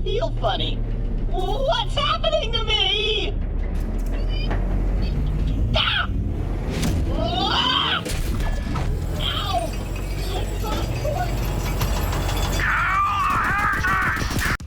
feel funny. What's happening to me? Ah! Ah! Ow!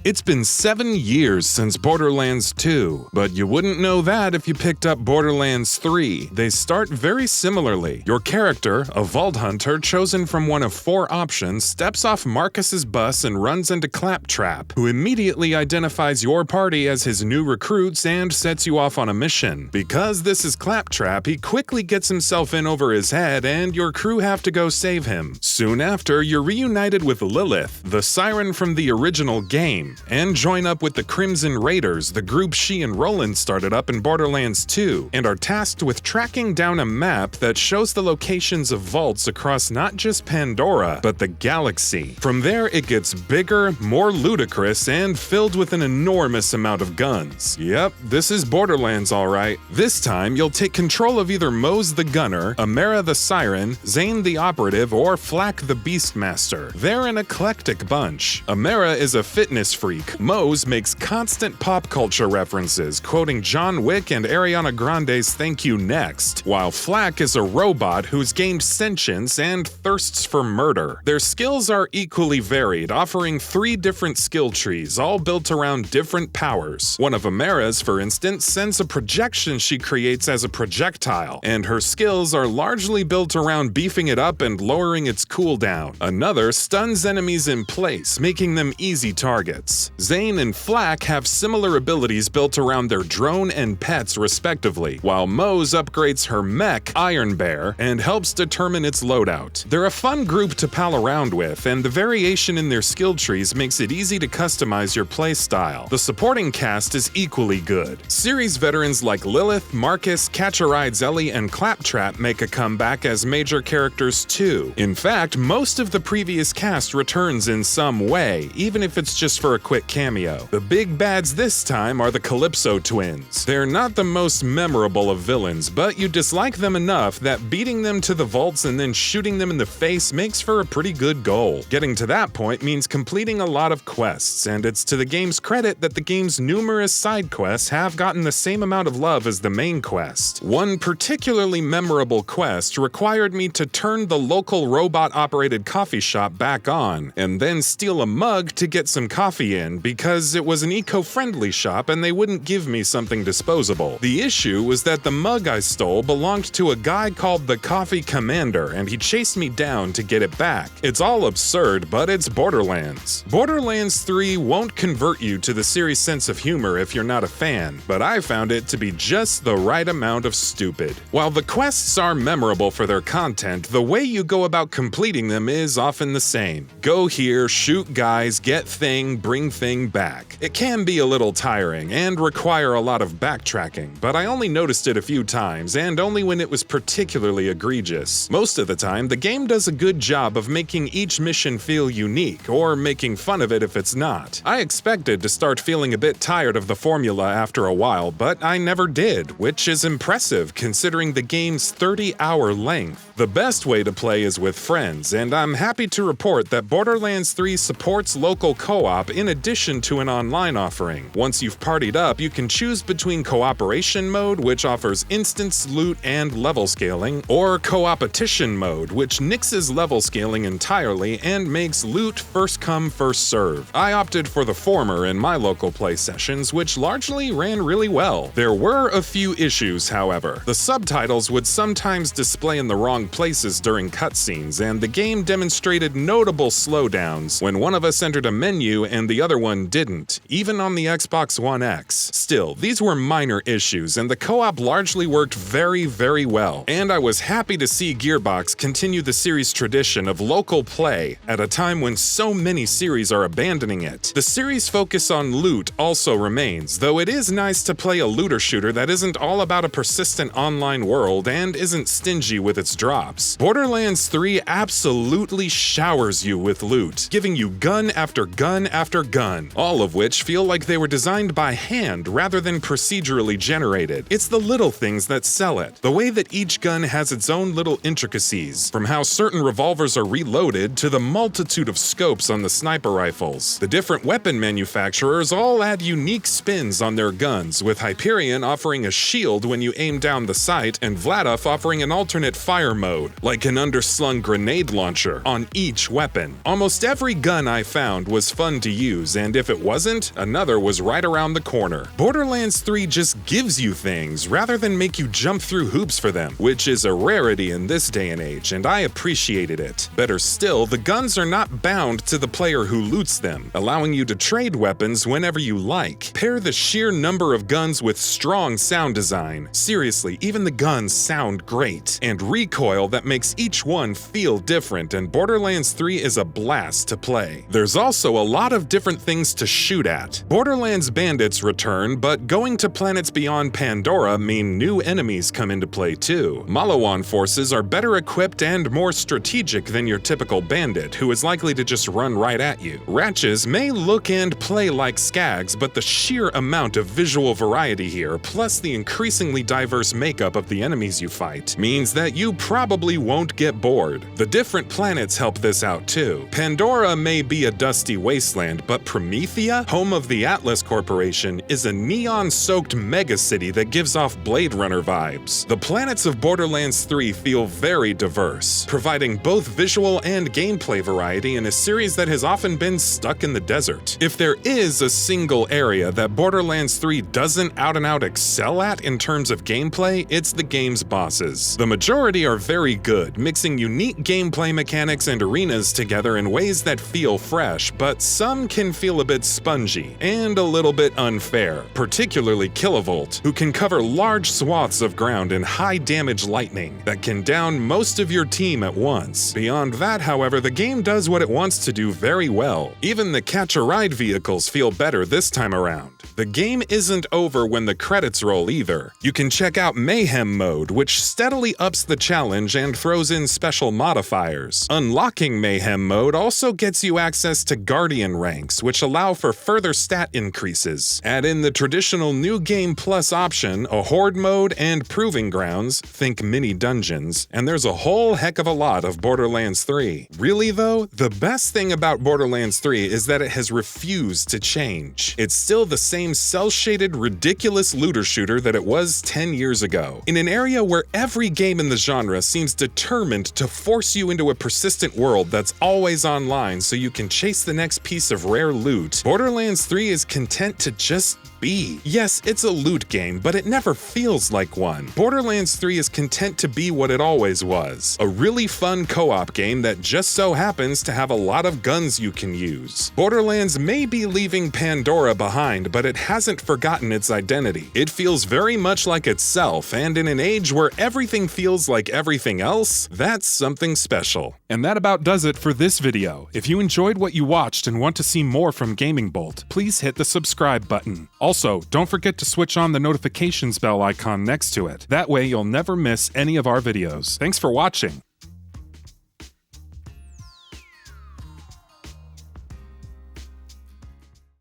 It's been 7 years since Borderlands 2, but you wouldn't know that if you picked up Borderlands 3. They start very similarly. Your character, a vault hunter chosen from one of 4 options, steps off Marcus's bus and runs into Claptrap, who immediately identifies your party as his new recruits and sets you off on a mission. Because this is Claptrap, he quickly gets himself in over his head and your crew have to go save him. Soon after, you're reunited with Lilith, the siren from the original game, and join up with the Crimson Raiders, the group she and Roland started up in Borderlands 2, and are tasked with tracking down a map that shows the locations of vaults across not just Pandora, but the galaxy. From there, it gets bigger, more ludicrous, and filled with an enormous amount of guns. Yep, this is Borderlands alright. This time, you'll take control of either Mose the Gunner, Amara the Siren, Zane the Operative, or Flack the Beastmaster. They're an eclectic bunch. Amara is a fitness freak. Mose makes constant pop culture references, quoting John Wick and Ariana Grande's Thank You Next, while Flack is a robot who's gained sentience and thirsts for murder. Their skills are equally varied, offering 3 different skill trees, all built around different powers. One of Amara's, for instance, sends a projection she creates as a projectile, and her skills are largely built around beefing it up and lowering its cooldown. Another stuns enemies in place, making them easy targets. Zane and Flack have similar abilities built around their drone and pets respectively, while Mose upgrades her mech, Iron Bear, and helps determine its loadout. They're a fun group to pal around with, and the variation in their skill trees makes it easy to customize your playstyle. The supporting cast is equally good. Series veterans like Lilith, Marcus, Catch-A-Ride's Ellie, and Claptrap make a comeback as major characters too. In fact, most of the previous cast returns in some way, even if it's just for a quick cameo. The big bads this time are the Calypso twins. They're not the most memorable of villains, but you dislike them enough that beating them to the vaults and then shooting them in the face makes for a pretty good goal. Getting to that point means completing a lot of quests, and it's to the game's credit that the game's numerous side quests have gotten the same amount of love as the main quest. One particularly memorable quest required me to turn the local robot-operated coffee shop back on, and then steal a mug to get some coffee in because it was an eco-friendly shop and they wouldn't give me something disposable. The issue was that the mug I stole belonged to a guy called the Coffee Commander, and he chased me down to get it back. It's all absurd, but it's Borderlands. Borderlands 3 won't convert you to the series' sense of humor if you're not a fan, but I found it to be just the right amount of stupid. While the quests are memorable for their content, the way you go about completing them is often the same. Go here, shoot guys, get thing, bring thing back. It can be a little tiring and require a lot of backtracking, but I only noticed it a few times and only when it was particularly egregious. Most of the time, the game does a good job of making each mission feel unique, or making fun of it if it's not. I expected to start feeling a bit tired of the formula after a while, but I never did, which is impressive considering the game's 30-hour length. The best way to play is with friends, and I'm happy to report that Borderlands 3 supports local co-op in addition to an online offering. Once you've partied up, you can choose between cooperation mode, which offers instance loot and level scaling, or co-opetition mode, which nixes level scaling entirely and makes loot first come first serve. I opted for the former in my local play sessions, which largely ran really well. There were a few issues, however. The subtitles would sometimes display in the wrong places during cutscenes, and the game demonstrated notable slowdowns when one of us entered a menu and the other one didn't, even on the Xbox One X. Still, these were minor issues, and the co-op largely worked very, very well, and I was happy to see Gearbox continue the series' tradition of local play at a time when so many series are abandoning it. The series' focus on loot also remains, though it is nice to play a looter shooter that isn't all about a persistent online world and isn't stingy with its drops. Borderlands 3 absolutely showers you with loot, giving you gun after gun after per gun, all of which feel like they were designed by hand rather than procedurally generated. It's the little things that sell it. The way that each gun has its own little intricacies, from how certain revolvers are reloaded to the multitude of scopes on the sniper rifles. The different weapon manufacturers all add unique spins on their guns, with Hyperion offering a shield when you aim down the sight and Vladof offering an alternate fire mode, like an underslung grenade launcher, on each weapon. Almost every gun I found was fun to use, and if it wasn't, another was right around the corner. Borderlands 3 just gives you things rather than make you jump through hoops for them, which is a rarity in this day and age, and I appreciated it. Better still, the guns are not bound to the player who loots them, allowing you to trade weapons whenever you like. Pair the sheer number of guns with strong sound design. Seriously, even the guns sound great. And recoil that makes each one feel different, and Borderlands 3 is a blast to play. There's also a lot of different things to shoot at. Borderlands bandits return, but going to planets beyond Pandora mean new enemies come into play too. Malawan forces are better equipped and more strategic than your typical bandit, who is likely to just run right at you. Ratches may look and play like skags, but the sheer amount of visual variety here, plus the increasingly diverse makeup of the enemies you fight, means that you probably won't get bored. The different planets help this out too. Pandora may be a dusty wasteland, but Promethea, home of the Atlas Corporation, is a neon-soaked megacity that gives off Blade Runner vibes. The planets of Borderlands 3 feel very diverse, providing both visual and gameplay variety in a series that has often been stuck in the desert. If there is a single area that Borderlands 3 doesn't out-and-out excel at in terms of gameplay, it's the game's bosses. The majority are very good, mixing unique gameplay mechanics and arenas together in ways that feel fresh, but some can feel a bit spongy and a little bit unfair, particularly Kilovolt, who can cover large swaths of ground in high-damage lightning that can down most of your team at once. Beyond that, however, the game does what it wants to do very well. Even the catch-a-ride vehicles feel better this time around. The game isn't over when the credits roll either. You can check out Mayhem mode, which steadily ups the challenge and throws in special modifiers. Unlocking Mayhem mode also gets you access to Guardian ranks, which allow for further stat increases. Add in the traditional New Game Plus option, a Horde mode, and Proving Grounds, think mini dungeons, and there's a whole heck of a lot of Borderlands 3. Really though, the best thing about Borderlands 3 is that it has refused to change. It's still the same cel-shaded, ridiculous looter shooter that it was 10 years ago. In an area where every game in the genre seems determined to force you into a persistent world that's always online so you can chase the next piece of rare loot, Borderlands 3 is content to just be. Yes, it's a loot game, but it never feels like one. Borderlands 3 is content to be what it always was, a really fun co-op game that just so happens to have a lot of guns you can use. Borderlands may be leaving Pandora behind, but it hasn't forgotten its identity. It feels very much like itself, and in an age where everything feels like everything else, that's something special. And that about does it for this video. If you enjoyed what you watched and want to see more from GamingBolt, please hit the subscribe button. Also, don't forget to switch on the notifications bell icon next to it. That way you'll never miss any of our videos. Thanks for watching.